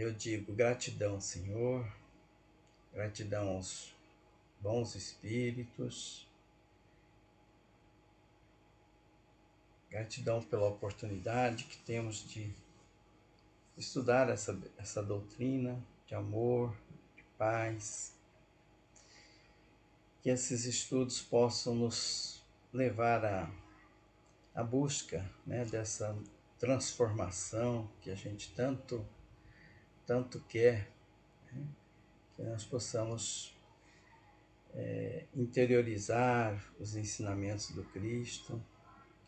eu digo gratidão, Senhor, gratidão aos bons espíritos, gratidão pela oportunidade que temos de estudar essa doutrina de amor, de paz, que esses estudos possam nos levar à busca, né, dessa transformação que a gente tanto quer, né, que nós possamos interiorizar os ensinamentos do Cristo,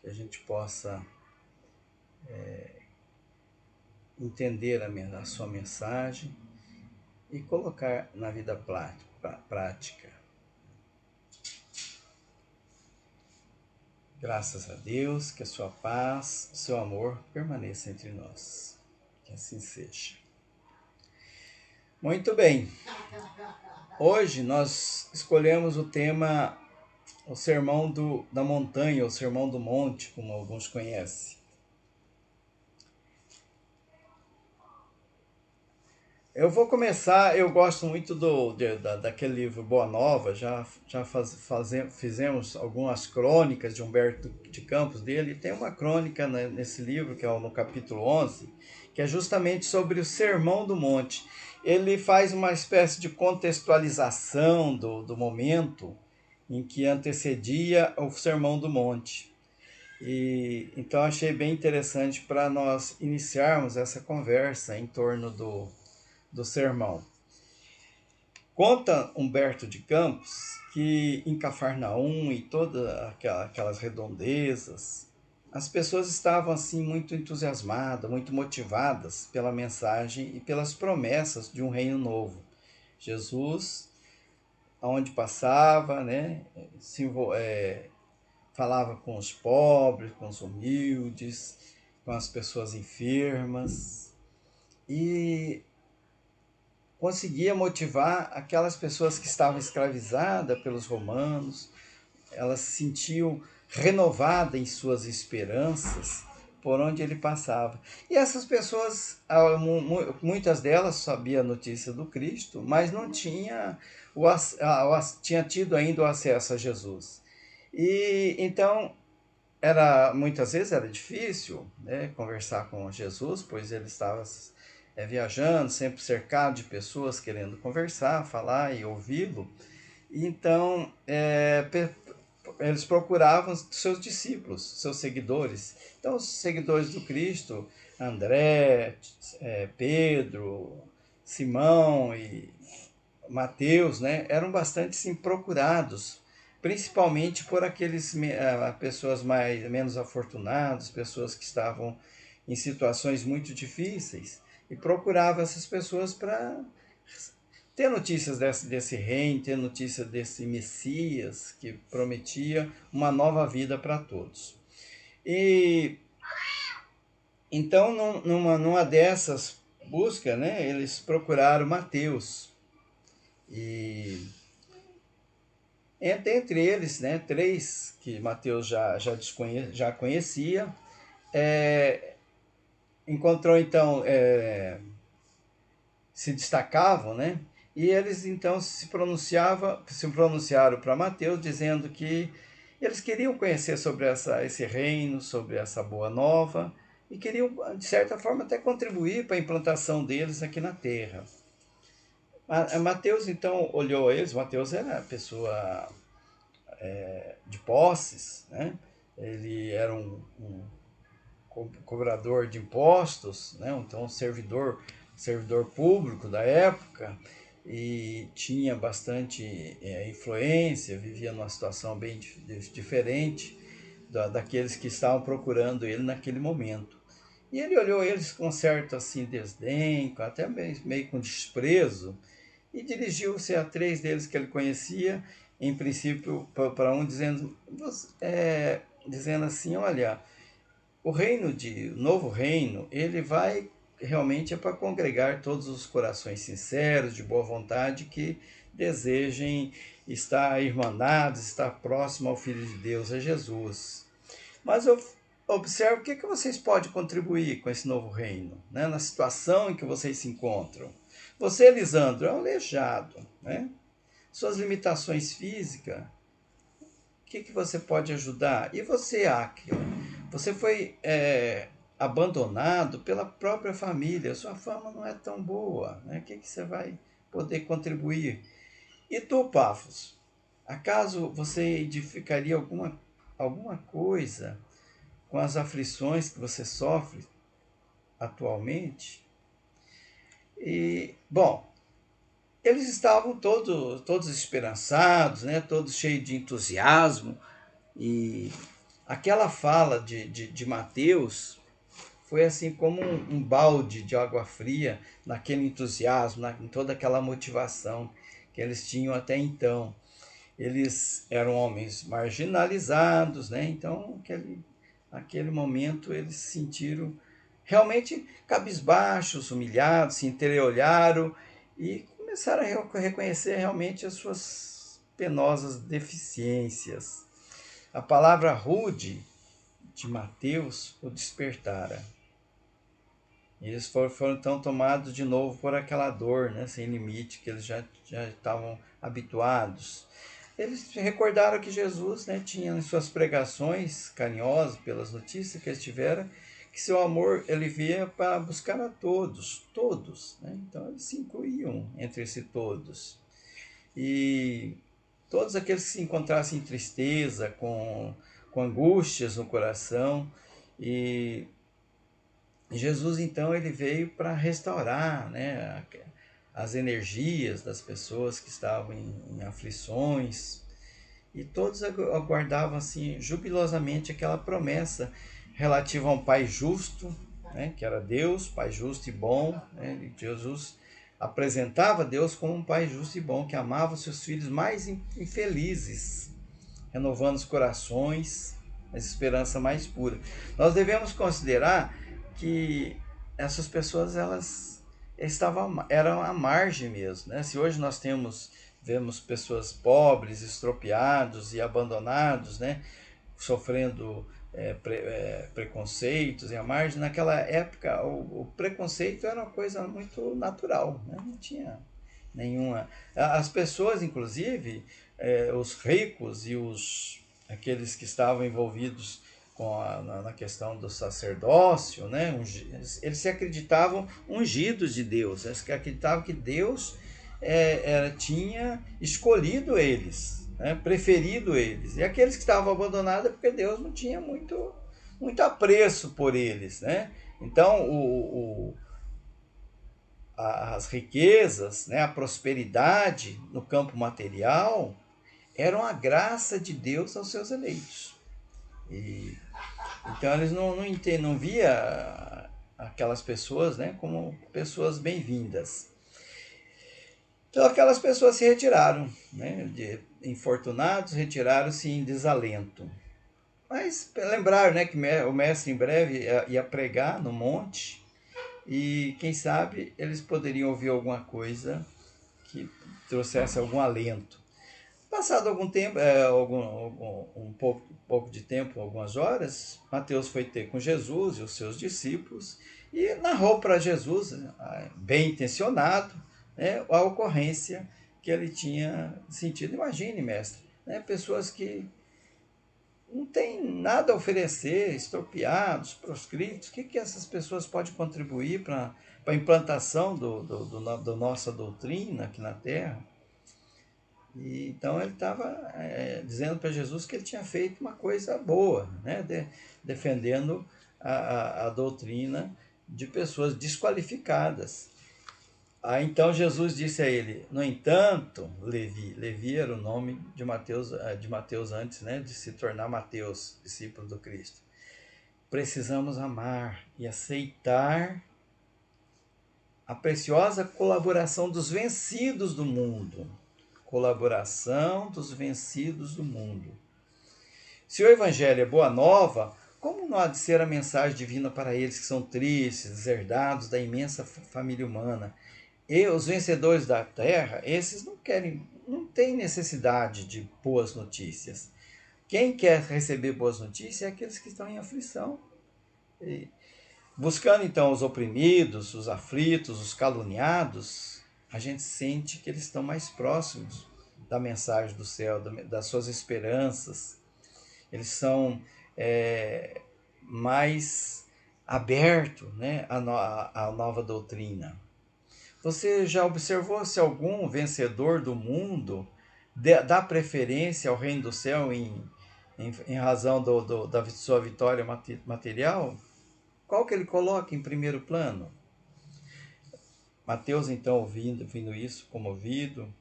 que a gente possa entender a sua mensagem e colocar na vida prática. Graças a Deus, que a sua paz, o seu amor permaneça entre nós. Que assim seja. Muito bem. Hoje nós escolhemos o tema, o Sermão da Montanha, o Sermão do Monte, como alguns conhecem. Eu vou começar, eu gosto muito daquele livro Boa Nova, fizemos algumas crônicas de Humberto de Campos dele, e tem uma crônica nesse livro, que é no capítulo 11, que é justamente sobre o Sermão do Monte. Ele faz uma espécie de contextualização do momento em que antecedia o Sermão do Monte. E então achei bem interessante para nós iniciarmos essa conversa em torno do sermão. Conta Humberto de Campos que em Cafarnaum e todas aquelas redondezas, as pessoas estavam assim muito entusiasmadas, muito motivadas pela mensagem e pelas promessas de um reino novo. Jesus, aonde passava, né, falava com os pobres, com os humildes, com as pessoas enfermas, e conseguia motivar aquelas pessoas que estavam escravizadas pelos romanos. Elas se sentiam renovadas em suas esperanças por onde ele passava. E essas pessoas, muitas delas sabiam a notícia do Cristo, mas não tinha tinha tido ainda o acesso a Jesus. E então muitas vezes era difícil, né, conversar com Jesus, pois ele estava viajando, sempre cercado de pessoas querendo conversar, falar e ouvi-lo. Então, eles procuravam seus discípulos, seus seguidores. Então, os seguidores do Cristo, André, Pedro, Simão e Mateus, né, eram bastante sim, procurados, principalmente por aqueles pessoas menos afortunadas, pessoas que estavam em situações muito difíceis, e procurava essas pessoas para ter notícias desse reino, ter notícias desse Messias que prometia uma nova vida para todos. E então, numa dessas buscas, né, eles procuraram Mateus. E entre eles, né, três que Mateus já conhecia, encontrou então, se destacavam, né? E eles então se pronunciaram para Mateus dizendo que eles queriam conhecer sobre esse reino, sobre essa boa nova, e queriam, de certa forma, até contribuir para a implantação deles aqui na terra. Mateus então olhou eles. Mateus era pessoa de posses, né? Ele era um cobrador de impostos, né? Então um servidor público da época, e tinha bastante influência, vivia numa situação bem diferente daqueles que estavam procurando ele naquele momento. E ele olhou eles com certo assim desdém, até meio com desprezo, e dirigiu-se a três deles que ele conhecia, em princípio para um, dizendo assim: olha, o novo reino, ele vai realmente para congregar todos os corações sinceros, de boa vontade, que desejem estar irmanados, estar próximo ao Filho de Deus, a Jesus. Mas observe o que vocês podem contribuir com esse novo reino, né? Na situação em que vocês se encontram. Você, Lisandro, é um aleijado, né? Suas limitações físicas, o que você pode ajudar? E você, Áquila, você foi abandonado pela própria família, sua fama não é tão boa, né? O que você vai poder contribuir? E tu, Pafos, acaso você edificaria alguma coisa com as aflições que você sofre atualmente? E, bom, eles estavam todos esperançados, né? Todos cheios de entusiasmo. E aquela fala de Mateus foi assim como um balde de água fria naquele entusiasmo, em toda aquela motivação que eles tinham até então. Eles eram homens marginalizados, né? Então, aquele momento eles se sentiram realmente cabisbaixos, humilhados, se entreolharam e começaram a reconhecer realmente as suas penosas deficiências. A palavra rude de Mateus o despertara. Eles foram então tomados de novo por aquela dor, né, sem limite, que eles já estavam habituados. Eles recordaram que Jesus, né, tinha em suas pregações carinhosas, pelas notícias que eles tiveram, que seu amor ele via para buscar a todos. Né? Então eles se incluíam entre esse todos. E todos aqueles que se encontrassem em tristeza, com angústias no coração, e Jesus então ele veio para restaurar, né, as energias das pessoas que estavam em aflições, e todos aguardavam assim jubilosamente aquela promessa relativa a um Pai justo, né, que era Deus, Pai justo e bom, né, e Jesus apresentava Deus como um Pai justo e bom que amava os seus filhos mais infelizes, renovando os corações, a esperança mais pura. Nós devemos considerar que essas pessoas eram à margem mesmo, né? Se hoje vemos pessoas pobres, estropiados e abandonados, né? Sofrendo preconceitos e à margem, naquela época o preconceito era uma coisa muito natural, né? Não tinha nenhuma. As pessoas, inclusive, os ricos e aqueles que estavam envolvidos na questão do sacerdócio, né? Eles se acreditavam ungidos de Deus, eles acreditavam que Deus tinha escolhido eles, né? Preferido eles. E aqueles que estavam abandonados é porque Deus não tinha muito apreço por eles, né? Então, as riquezas, né, a prosperidade no campo material eram a graça de Deus aos seus eleitos. Então eles não via aquelas pessoas, né, como pessoas bem-vindas. Então aquelas pessoas se retiraram, né, infortunados, retiraram-se em desalento. Mas lembraram, né, que o mestre em breve ia pregar no monte, e quem sabe eles poderiam ouvir alguma coisa que trouxesse algum alento. Passado algum tempo, pouco de tempo, algumas horas, Mateus foi ter com Jesus e os seus discípulos e narrou para Jesus, bem intencionado, né, a ocorrência que ele tinha sentido. Imagine, mestre, né, pessoas que não têm nada a oferecer, estropiados, proscritos. O que essas pessoas podem contribuir para a implantação da nossa doutrina aqui na Terra? E, então ele estava dizendo para Jesus que ele tinha feito uma coisa boa, né? Defendendo a doutrina de pessoas desqualificadas. Então Jesus disse a ele, no entanto, Levi era o nome de Mateus antes, né, de se tornar Mateus, discípulo do Cristo. Precisamos amar e aceitar a preciosa colaboração dos vencidos do mundo. Colaboração dos vencidos do mundo. Se o Evangelho é boa nova, como não há de ser a mensagem divina para eles que são tristes, deserdados da imensa família humana? E os vencedores da terra, esses não têm necessidade de boas notícias. Quem quer receber boas notícias é aqueles que estão em aflição. E buscando então os oprimidos, os aflitos, os caluniados, a gente sente que eles estão mais próximos da mensagem do céu, das suas esperanças. Eles são mais abertos, né, à nova doutrina. Você já observou se algum vencedor do mundo dá preferência ao reino do céu em razão da sua vitória material? Qual que ele coloca em primeiro plano? Mateus, então, ouvindo isso, comovido,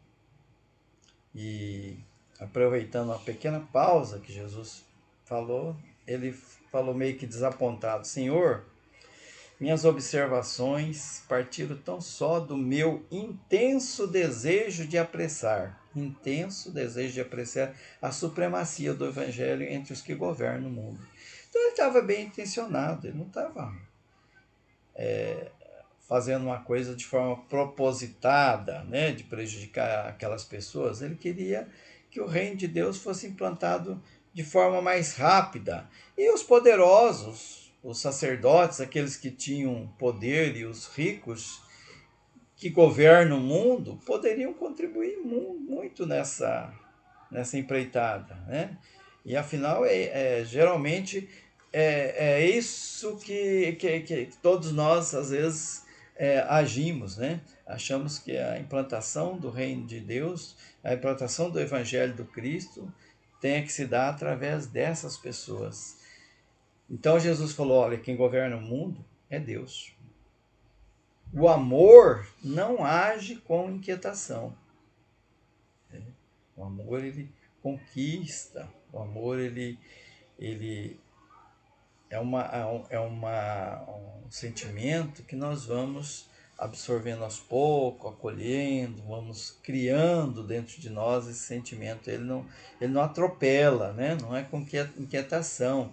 e aproveitando uma pequena pausa que Jesus falou, ele falou meio que desapontado: Senhor, minhas observações partiram tão só do meu intenso desejo de apreciar a supremacia do Evangelho entre os que governam o mundo. Então ele estava bem intencionado, ele não estava fazendo uma coisa de forma propositada, né, de prejudicar aquelas pessoas. Ele queria que o reino de Deus fosse implantado de forma mais rápida. E os poderosos, os sacerdotes, aqueles que tinham poder e os ricos que governam o mundo, poderiam contribuir muito nessa empreitada, né? E afinal, geralmente é isso que todos nós, às vezes, agimos, né? Achamos que a implantação do reino de Deus, a implantação do evangelho do Cristo, tem que se dar através dessas pessoas. Então Jesus falou: olha, quem governa o mundo é Deus. O amor não age com inquietação. O amor, ele conquista. O amor, ele um sentimento que nós vamos absorvendo aos poucos, acolhendo, vamos criando dentro de nós esse sentimento. Ele não atropela, né? Não é com inquietação.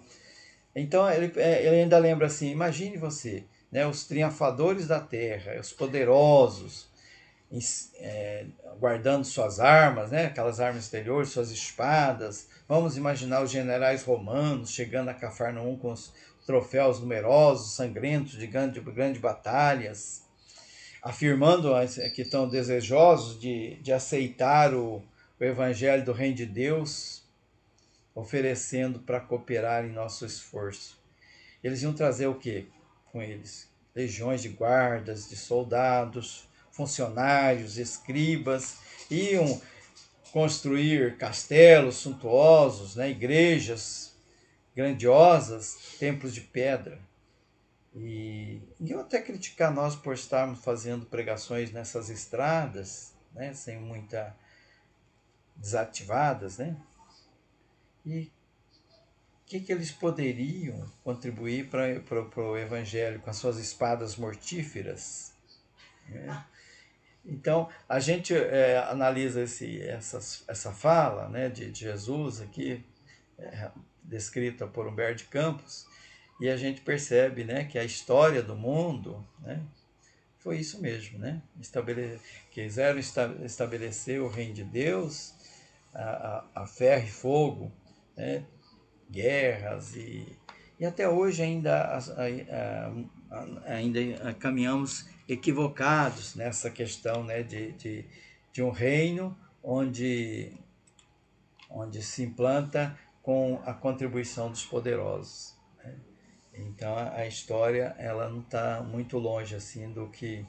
Então ele ainda lembra assim: imagine você, né, os triunfadores da terra, os poderosos, guardando suas armas, né, aquelas armas exteriores, suas espadas. Vamos imaginar os generais romanos chegando a Cafarnaum com os troféus numerosos, sangrentos, de grandes batalhas, afirmando que estão desejosos de aceitar o evangelho do reino de Deus, oferecendo para cooperar em nosso esforço. Eles iam trazer o quê com eles? Legiões de guardas, de soldados, funcionários, escribas, iam construir castelos suntuosos, né, igrejas grandiosas, templos de pedra. E iam até criticar nós por estarmos fazendo pregações nessas estradas, né, sem muita desativadas, né? E que eles poderiam contribuir para o evangelho com as suas espadas mortíferas? Né? Então, a gente analisa essa fala, né, de Jesus aqui, descrita por Humberto de Campos, e a gente percebe, né, que a história do mundo, né, foi isso mesmo. Né? Quiseram estabelecer o reino de Deus a ferro e fogo, né, guerras, e até hoje ainda caminhamos equivocados nessa questão, né, de um reino onde se implanta com a contribuição dos poderosos. Né? Então a história ela não está muito longe assim do que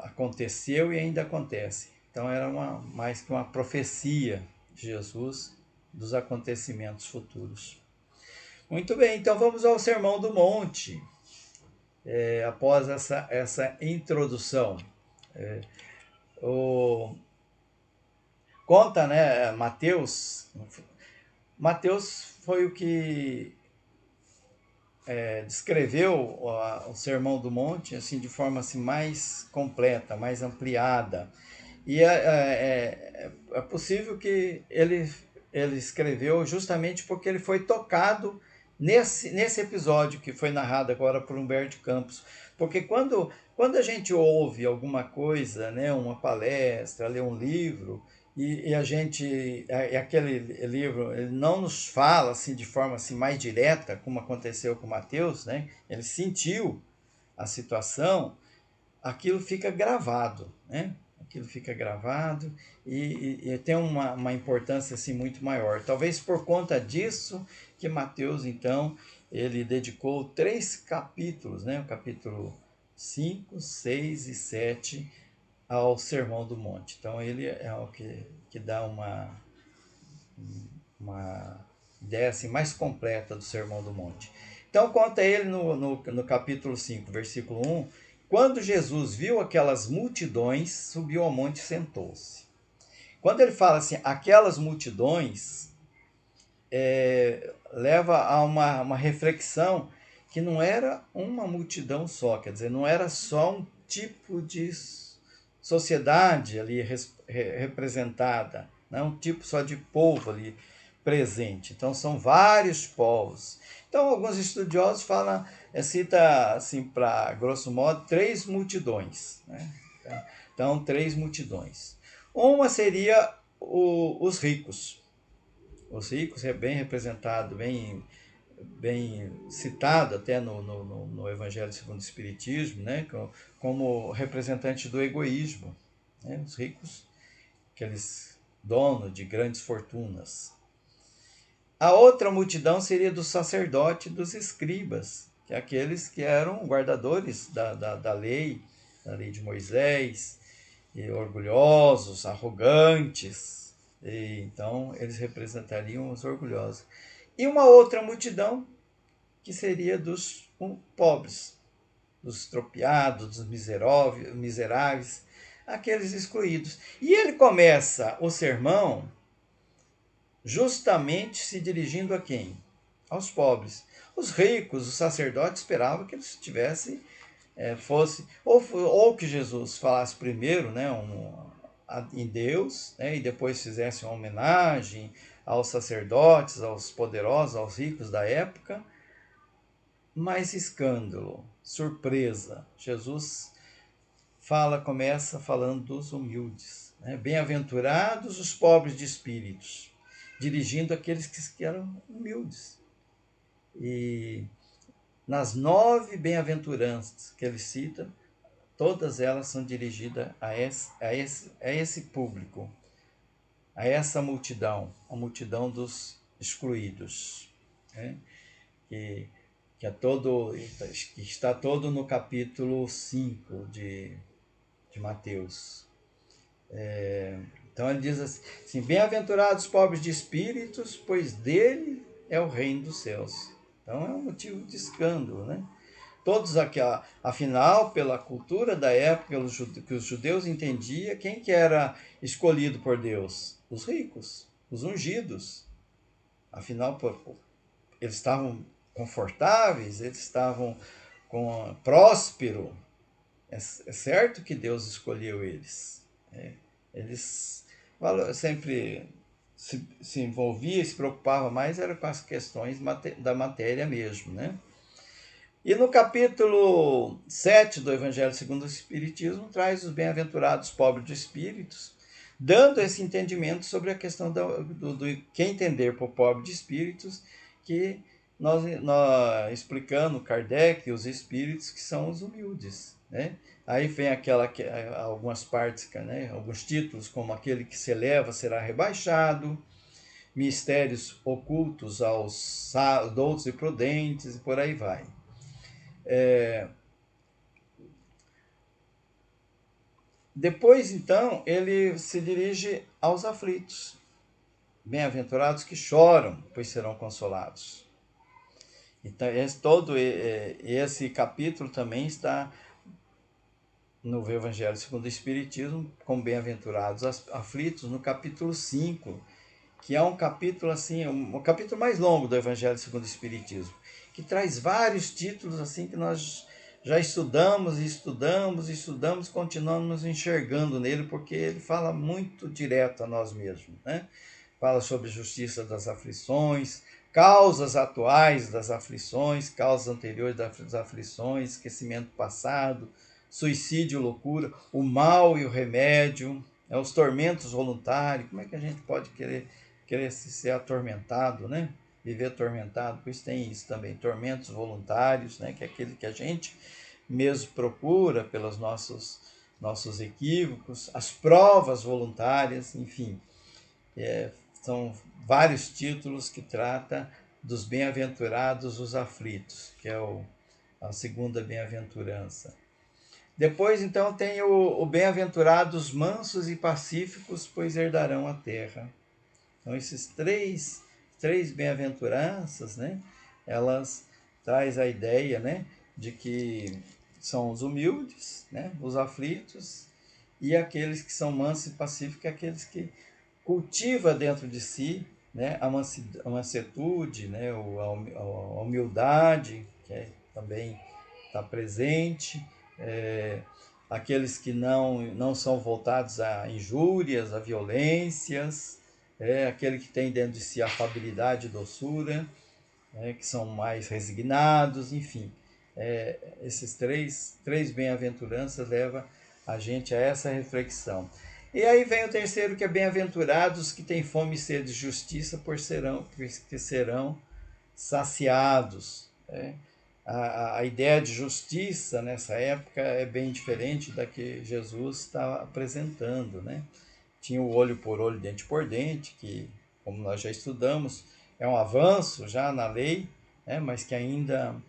aconteceu e ainda acontece. Então era mais que uma profecia de Jesus dos acontecimentos futuros. Muito bem, então vamos ao Sermão do Monte. Após essa introdução, conta, né, Mateus foi o que descreveu o Sermão do Monte assim, de forma assim, mais completa, mais ampliada. E é possível que ele escreveu justamente porque ele foi tocado nesse episódio que foi narrado agora por Humberto Campos. Porque quando a gente ouve alguma coisa, né, uma palestra, lê um livro, E a gente, aquele livro, ele não nos fala assim de forma assim mais direta, como aconteceu com Mateus, né? Ele sentiu a situação, aquilo fica gravado, né? Aquilo fica gravado e tem uma importância assim muito maior. Talvez por conta disso que Mateus, então, ele dedicou 3 capítulos, né? O capítulo 5, 6 e 7 ao Sermão do Monte. Então ele é o que dá uma ideia assim, mais completa do Sermão do Monte. Então conta ele no capítulo 5, versículo 1, quando Jesus viu aquelas multidões, subiu ao monte e sentou-se. Quando ele fala assim, aquelas multidões, leva a uma reflexão que não era uma multidão só, quer dizer, não era só um tipo de sociedade ali representada, não um tipo só de povo ali presente. Então são vários povos. Então alguns estudiosos falam, cita assim para grosso modo 3 multidões, né? Então 3 multidões. Uma seria os ricos. Os ricos é bem representado, bem citado até no Evangelho segundo o Espiritismo, né? Como representante do egoísmo. Né? Os ricos, aqueles donos de grandes fortunas. A outra multidão seria dos sacerdotes e dos escribas, que é aqueles que eram guardadores da lei de Moisés, e orgulhosos, arrogantes. E, então, eles representariam os orgulhosos. E uma outra multidão que seria dos pobres, dos estropiados, dos miseráveis, aqueles excluídos. E ele começa o sermão justamente se dirigindo a quem? Aos pobres. Os ricos, os sacerdotes esperavam que eles tivessem, fosse, ou que Jesus falasse primeiro, né, em Deus, né, e depois fizesse uma homenagem aos sacerdotes, aos poderosos, aos ricos da época. Mais escândalo, surpresa. Jesus começa falando dos humildes. Né? Bem-aventurados os pobres de espíritos, dirigindo aqueles que eram humildes. E nas 9 bem-aventuranças que ele cita, todas elas são dirigidas a esse público, a essa multidão, a multidão dos excluídos. Né? Que que está todo no capítulo 5 de Mateus. Então ele diz assim, bem-aventurados os pobres de espíritos, pois dele é o reino dos céus. Então é um motivo de escândalo, né? Todos aqui, afinal, pela cultura da época, que os judeus entendiam, quem que era escolhido por Deus? Os ricos, os ungidos. Afinal, eles estavam confortáveis, eles estavam próspero. É certo que Deus escolheu eles. Eles sempre se envolvia, se preocupava mais era com as questões da matéria mesmo, né? E no capítulo 7 do Evangelho segundo o Espiritismo, traz os bem-aventurados pobres de espíritos, dando esse entendimento sobre a questão do que entender por pobre de espíritos, que nós explicando Kardec e os espíritos que são os humildes, né? Aí vem algumas partes, né? Alguns títulos, como aquele que se eleva será rebaixado, mistérios ocultos aos doutos e prudentes, e por aí vai. Depois, então, ele se dirige aos aflitos. Bem-aventurados que choram, pois serão consolados. Então, esse capítulo também está no Evangelho segundo o Espiritismo, com bem-aventurados aflitos, no capítulo 5, que é um capítulo assim, o capítulo mais longo do Evangelho segundo o Espiritismo, que traz vários títulos assim que nós já estudamos, continuamos nos enxergando nele, porque ele fala muito direto a nós mesmos, né? Fala sobre justiça das aflições, causas atuais das aflições, causas anteriores das aflições, esquecimento passado, suicídio, loucura, o mal e o remédio, Os tormentos voluntários, como é que a gente pode querer ser atormentado, né? Viver atormentado, pois tem isso também, tormentos voluntários, né? Que é aquele que a gente mesmo procura pelos nossos equívocos, as provas voluntárias, enfim, são vários títulos que trata dos bem-aventurados os aflitos, que é a segunda bem-aventurança. Depois, então, tem o bem-aventurados mansos e pacíficos, pois herdarão a terra. Então, esses três bem-aventuranças, né, elas traz a ideia, né, de que são os humildes, né, os aflitos, e aqueles que são mansos e pacíficos, aqueles que cultiva dentro de si, né, a mansetude, né, a humildade, que também está presente, aqueles que não são voltados a injúrias, a violências, aquele que tem dentro de si afabilidade e doçura, que são mais resignados, enfim. Esses três bem-aventuranças levam a gente a essa reflexão. E aí vem o terceiro, que é bem-aventurados que têm fome e sede de justiça, porque serão saciados. A ideia de justiça nessa época é bem diferente da que Jesus está apresentando, né? Tinha o olho por olho, dente por dente, que, como nós já estudamos, é um avanço já na lei, né? Mas que ainda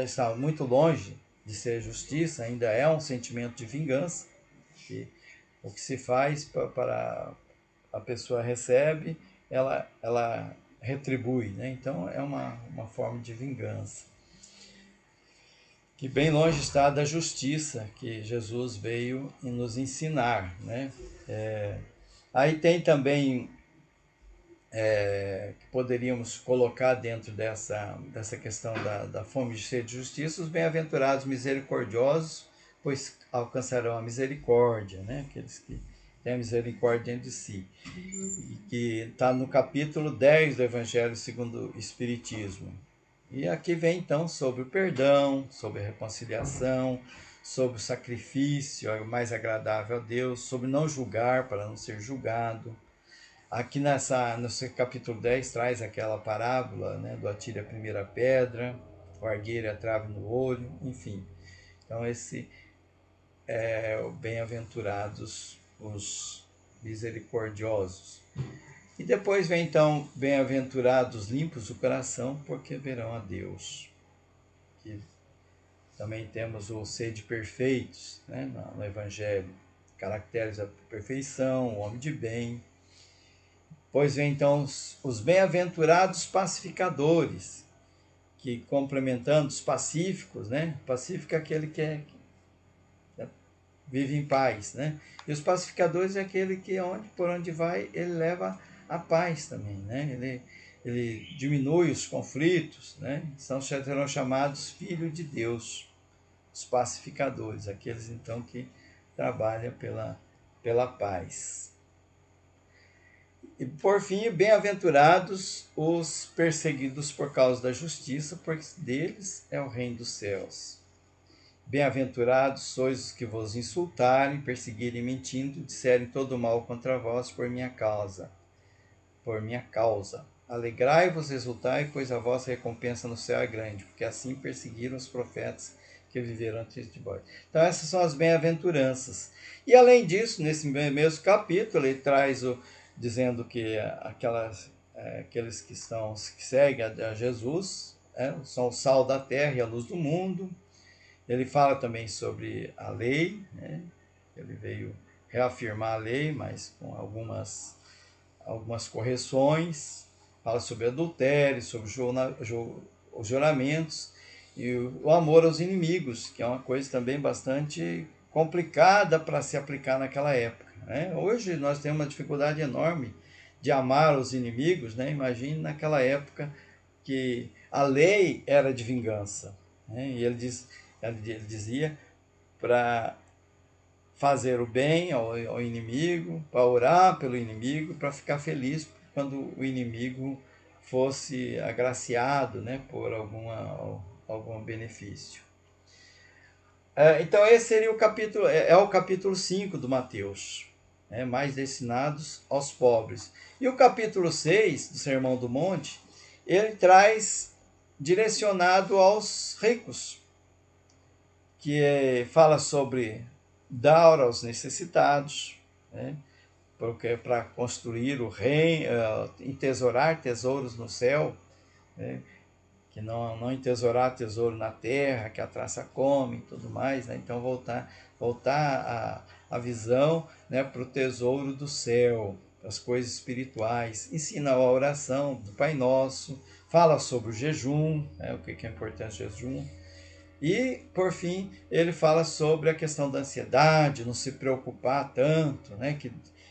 está muito longe de ser justiça, ainda é um sentimento de vingança, que o que se faz para a pessoa recebe, ela retribui, né? Então é uma forma de vingança, que bem longe está da justiça que Jesus veio nos ensinar, né? Aí tem também que poderíamos colocar dentro dessa questão da fome de sede de justiça, os bem-aventurados misericordiosos, pois alcançarão a misericórdia, né? Aqueles que têm a misericórdia dentro de si. E que está no capítulo 10 do Evangelho segundo o Espiritismo. E aqui vem então sobre o perdão, sobre a reconciliação, sobre o sacrifício, o mais agradável a Deus, sobre não julgar para não ser julgado. Aqui nesse capítulo 10 traz aquela parábola, né, do atire a primeira pedra, o argueiro e a trave no olho, enfim. Então esse é o bem-aventurados os misericordiosos. E depois vem então, bem-aventurados limpos o coração, porque verão a Deus. Que também temos o sede perfeitos, né, no Evangelho. Caracteres da perfeição, o homem de bem. Pois vem então os bem-aventurados pacificadores, que complementando os pacíficos, né? Pacífico é aquele que vive em paz, né? E os pacificadores é aquele que por onde vai, ele leva a paz também, né? Ele diminui os conflitos, né? Serão chamados filhos de Deus, os pacificadores, aqueles então que trabalham pela paz. E por fim, bem-aventurados os perseguidos por causa da justiça, porque deles é o reino dos céus. Bem-aventurados sois os que vos insultarem, perseguirem mentindo, disserem todo mal contra vós por minha causa. Por minha causa. Alegrai-vos, exultai, pois a vossa recompensa no céu é grande, porque assim perseguiram os profetas que viveram antes de vós. Então essas são as bem-aventuranças. E além disso, nesse mesmo capítulo, ele traz dizendo que aqueles que seguem a Jesus são o sal da terra e a luz do mundo. Ele fala também sobre a lei, né? Ele veio reafirmar a lei, mas com algumas correções. Fala sobre adultério, sobre os juramentos e o amor aos inimigos, que é uma coisa também bastante complicada para se aplicar naquela época, né? Hoje nós temos uma dificuldade enorme de amar os inimigos, né? Imagine naquela época que a lei era de vingança, né? E ele dizia para fazer o bem ao inimigo, para orar pelo inimigo, para ficar feliz quando o inimigo fosse agraciado, né, por algum benefício. Então esse seria o capítulo, é o capítulo 5 do Mateus, né? Mais destinados aos pobres. E o capítulo 6 do Sermão do Monte, ele traz direcionado aos ricos, que fala sobre dar aos necessitados, né? Porque para construir o reino, entesourar tesouros no céu, né? Que não entesourar tesouro na terra, que a traça come e tudo mais, né? Então voltar a visão, né, para o tesouro do céu, para as coisas espirituais. Ensina a oração do Pai Nosso, fala sobre o jejum, né, o que é importante o jejum. E, por fim, ele fala sobre a questão da ansiedade, não se preocupar tanto, né,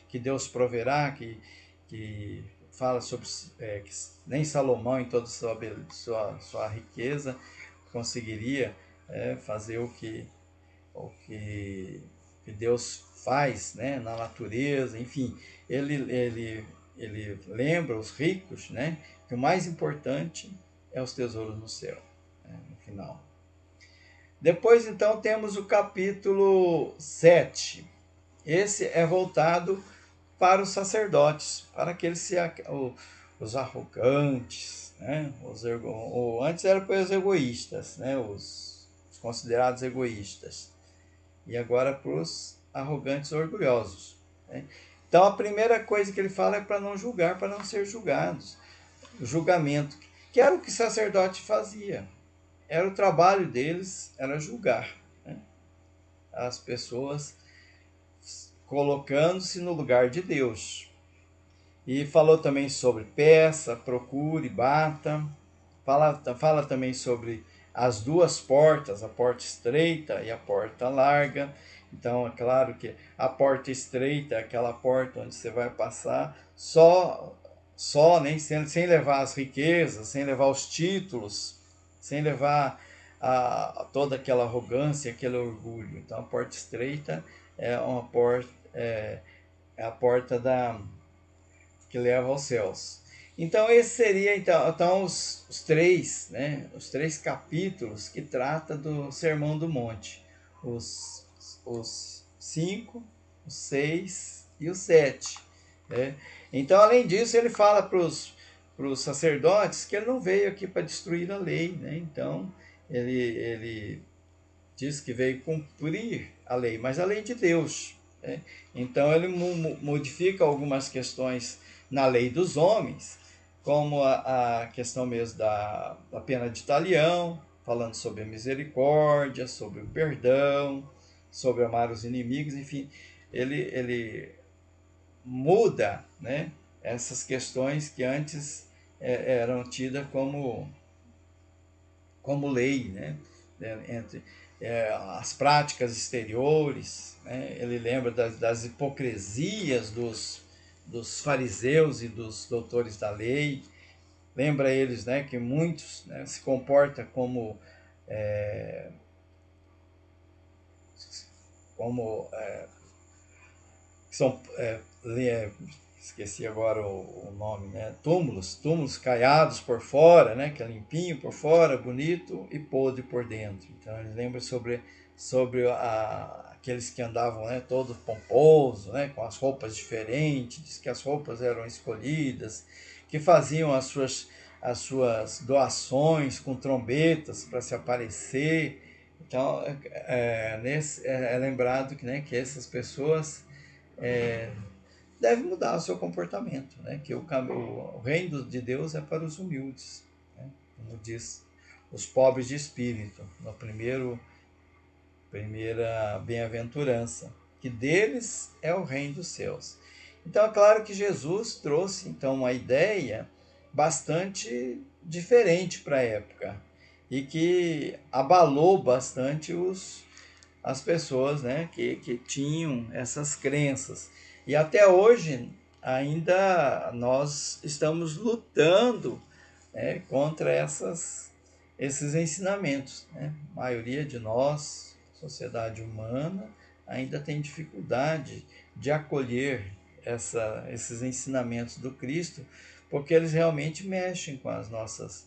que Deus proverá, que fala sobre que nem Salomão, em toda sua riqueza, conseguiria fazer o que Deus faz, né, na natureza, enfim. Ele lembra os ricos, né, que o mais importante é os tesouros no céu, né, no final. Depois, então, temos o capítulo 7. Esse é voltado para os sacerdotes, para aqueles os arrogantes, né? Antes era para os egoístas, né? Os considerados egoístas. E agora para os arrogantes orgulhosos, né? Então a primeira coisa que ele fala é para não julgar, para não ser julgados. O julgamento, que era o que o sacerdote fazia. Era o trabalho deles, era julgar, né, as pessoas, colocando-se no lugar de Deus. E falou também sobre peça, procure, bata. Fala também sobre as duas portas, a porta estreita e a porta larga. Então, é claro que a porta estreita é aquela porta onde você vai passar nem sem levar as riquezas, sem levar os títulos, sem levar toda aquela arrogância, aquele orgulho. Então, a porta estreita é uma porta, é a porta que leva aos céus. Então, esse seria então os três, né, os três capítulos que trata do Sermão do Monte. Os 5, os 6 e os 7. Né? Então, além disso, ele fala para os sacerdotes que ele não veio aqui para destruir a lei. Né? Então, ele diz que veio cumprir a lei, mas a lei de Deus. Né? Então, ele modifica algumas questões na lei dos homens, como a questão mesmo da pena de talião, falando sobre a misericórdia, sobre o perdão, sobre amar os inimigos, enfim, ele muda, né, essas questões que antes eram tidas como lei, né, entre as práticas exteriores, né, ele lembra das hipocrisias dos fariseus e dos doutores da lei, lembra eles, né, que muitos, né, se comportam como são esqueci agora o nome, né? Túmulos caiados por fora, né? Que é limpinho por fora, bonito e podre por dentro. Então ele lembra sobre aqueles que andavam, né, todo pomposo, né, com as roupas diferentes, diz que as roupas eram escolhidas, que faziam as suas doações com trombetas para se aparecer. Então é lembrado que essas pessoas deve mudar o seu comportamento, né? Que o reino de Deus é para os humildes, né? Como diz os pobres de espírito, na primeira bem-aventurança, que deles é o reino dos céus. Então é claro que Jesus trouxe então uma ideia bastante diferente para a época e que abalou bastante as pessoas, né, que tinham essas crenças. E até hoje ainda nós estamos lutando, né, contra esses ensinamentos. Né? A maioria de nós, sociedade humana, ainda tem dificuldade de acolher esses ensinamentos do Cristo, porque eles realmente mexem com as nossas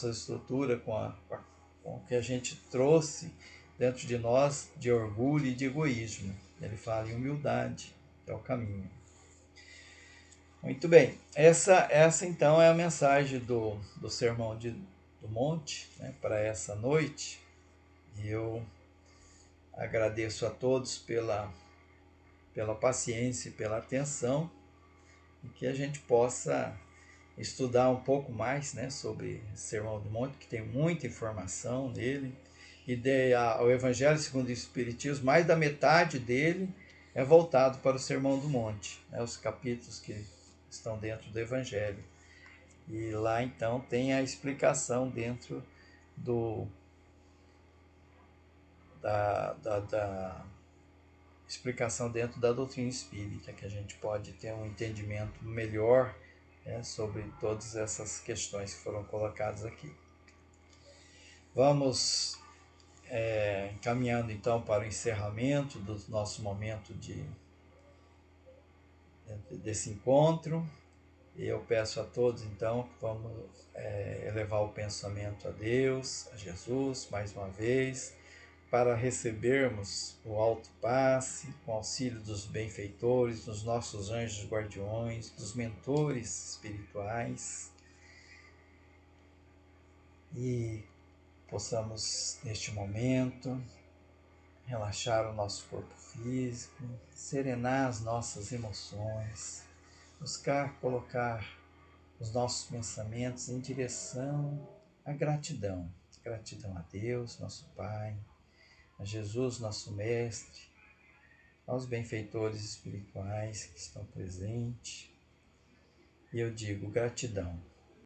estruturas, com o que a gente trouxe dentro de nós de orgulho e de egoísmo. Ele fala em humildade, que é o caminho. Muito bem, essa então é a mensagem do Sermão do Monte, né, para essa noite. E eu agradeço a todos pela paciência e pela atenção, e que a gente possa estudar um pouco mais, né, sobre o Sermão do Monte, que tem muita informação nele, e o Evangelho segundo o Espiritismo, mais da metade dele é voltado para o Sermão do Monte, né, os capítulos que estão dentro do Evangelho. E lá então tem a explicação dentro da explicação dentro da doutrina espírita, que a gente pode ter um entendimento melhor, né, sobre todas essas questões que foram colocadas aqui. Vamos caminhando então para o encerramento do nosso momento desse encontro. E eu peço a todos então que vamos elevar o pensamento a Deus, a Jesus, mais uma vez, para recebermos o alto passe, com auxílio dos benfeitores, dos nossos anjos guardiões, dos mentores espirituais, e possamos, neste momento, relaxar o nosso corpo físico, serenar as nossas emoções, buscar colocar os nossos pensamentos em direção à gratidão. Gratidão a Deus, nosso Pai, a Jesus, nosso Mestre, aos benfeitores espirituais que estão presentes. E eu digo gratidão.